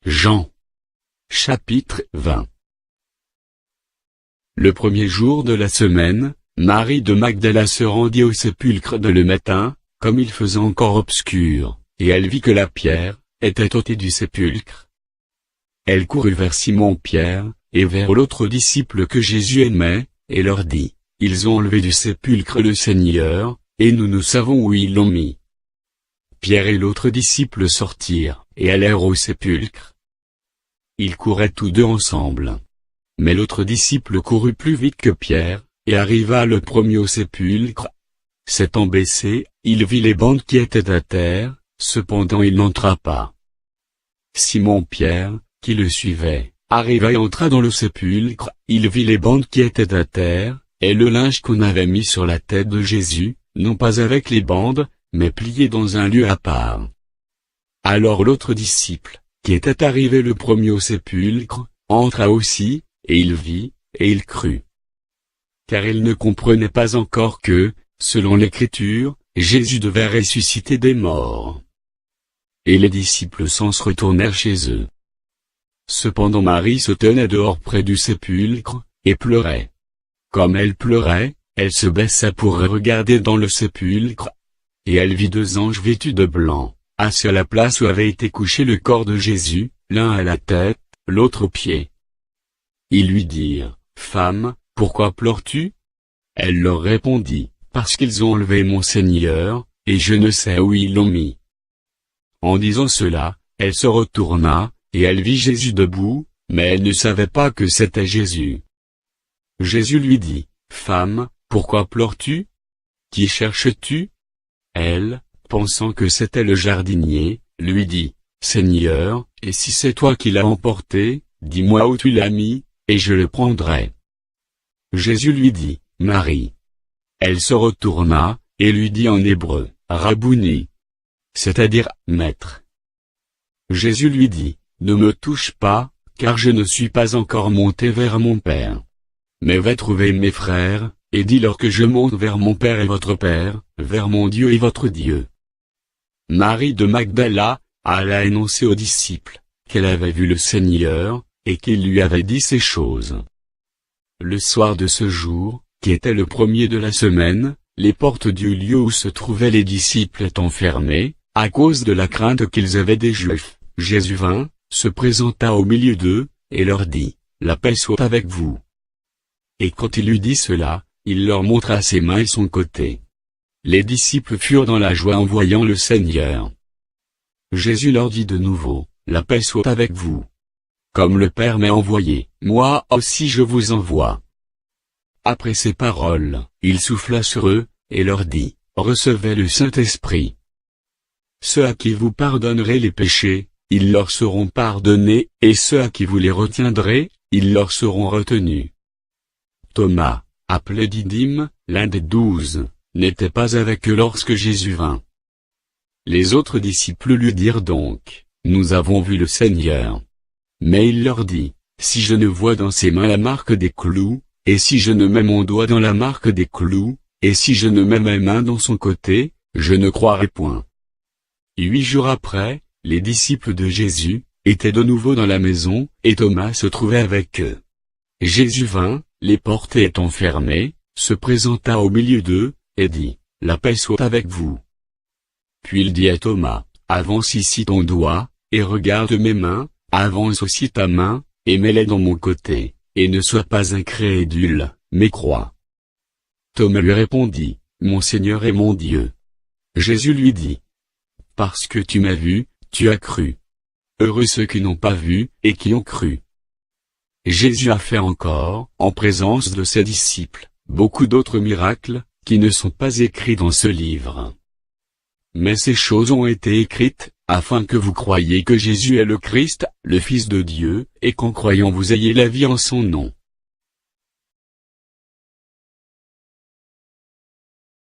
Jean. Chapitre 20. Le premier jour de la semaine, Marie de Magdala se rendit au sépulcre dès le matin, comme il faisait encore obscur, et elle vit que la pierre était ôtée du sépulcre. Elle courut vers Simon-Pierre, et vers l'autre disciple que Jésus aimait, et leur dit, « Ils ont enlevé du sépulcre le Seigneur, et nous ne savons où ils l'ont mis. » Pierre et l'autre disciple sortirent, et allèrent au sépulcre. Ils couraient tous deux ensemble. Mais l'autre disciple courut plus vite que Pierre, et arriva le premier au sépulcre. S'étant baissé, il vit les bandes qui étaient à terre, cependant il n'entra pas. Simon-Pierre, qui le suivait, arriva et entra dans le sépulcre, il vit les bandes qui étaient à terre, et le linge qu'on avait mis sur la tête de Jésus, non pas avec les bandes, mais plié dans un lieu à part. Alors l'autre disciple, qui était arrivé le premier au sépulcre, entra aussi, et il vit, et il crut. Car il ne comprenait pas encore que, selon l'Écriture, Jésus devait ressusciter des morts. Et les disciples s'en retournèrent chez eux. Cependant Marie se tenait dehors près du sépulcre, et pleurait. Comme elle pleurait, elle se baissa pour regarder dans le sépulcre. Et elle vit deux anges vêtus de blanc, assis à la place où avait été couché le corps de Jésus, l'un à la tête, l'autre aux pieds. Ils lui dirent, « Femme, pourquoi pleures-tu » Elle leur répondit, « Parce qu'ils ont enlevé mon Seigneur, et je ne sais où ils l'ont mis. » En disant cela, elle se retourna, et elle vit Jésus debout, mais elle ne savait pas que c'était Jésus. Jésus lui dit, « Femme, pourquoi pleures-tu ? Qui cherches-tu » Elle, pensant que c'était le jardinier, lui dit, « Seigneur, et si c'est toi qui l'as emporté, dis-moi où tu l'as mis, et je le prendrai. » Jésus lui dit, « Marie. » Elle se retourna, et lui dit en hébreu, « Rabouni. » C'est-à-dire, « Maître. » Jésus lui dit, « Ne me touche pas, car je ne suis pas encore monté vers mon Père. Mais va trouver mes frères, et dis-leur que je monte vers mon Père et votre Père, vers mon Dieu et votre Dieu. » Marie de Magdala alla annoncer aux disciples qu'elle avait vu le Seigneur, et qu'il lui avait dit ces choses. Le soir de ce jour, qui était le premier de la semaine, les portes du lieu où se trouvaient les disciples étant fermées, à cause de la crainte qu'ils avaient des Juifs, Jésus vint, se présenta au milieu d'eux, et leur dit, « La paix soit avec vous. » Et quand il eut dit cela, il leur montra ses mains et son côté. Les disciples furent dans la joie en voyant le Seigneur. Jésus leur dit de nouveau, « La paix soit avec vous. Comme le Père m'a envoyé, moi aussi je vous envoie. » Après ces paroles, il souffla sur eux, et leur dit, « Recevez le Saint-Esprit. Ceux à qui vous pardonnerez les péchés, ils leur seront pardonnés, et ceux à qui vous les retiendrez, ils leur seront retenus. » Thomas, appelé Didyme, l'un des 12, n'était pas avec eux lorsque Jésus vint. Les autres disciples lui dirent donc, « Nous avons vu le Seigneur. » Mais il leur dit, « Si je ne vois dans ses mains la marque des clous, et si je ne mets mon doigt dans la marque des clous, et si je ne mets mes mains dans son côté, je ne croirai point. » 8 jours après, les disciples de Jésus étaient de nouveau dans la maison, et Thomas se trouvait avec eux. Jésus vint, les portes étant fermées, se présenta au milieu d'eux, et dit, « La paix soit avec vous. » Puis il dit à Thomas, « Avance ici ton doigt, et regarde mes mains, avance aussi ta main, et mets-les dans mon côté, et ne sois pas incrédule, mais crois. » Thomas lui répondit, « Mon Seigneur et mon Dieu. » Jésus lui dit, « Parce que tu m'as vu, tu as cru. Heureux ceux qui n'ont pas vu, et qui ont cru. » Jésus a fait encore, en présence de ses disciples, beaucoup d'autres miracles, qui ne sont pas écrits dans ce livre. Mais ces choses ont été écrites, afin que vous croyiez que Jésus est le Christ, le Fils de Dieu, et qu'en croyant vous ayez la vie en son nom.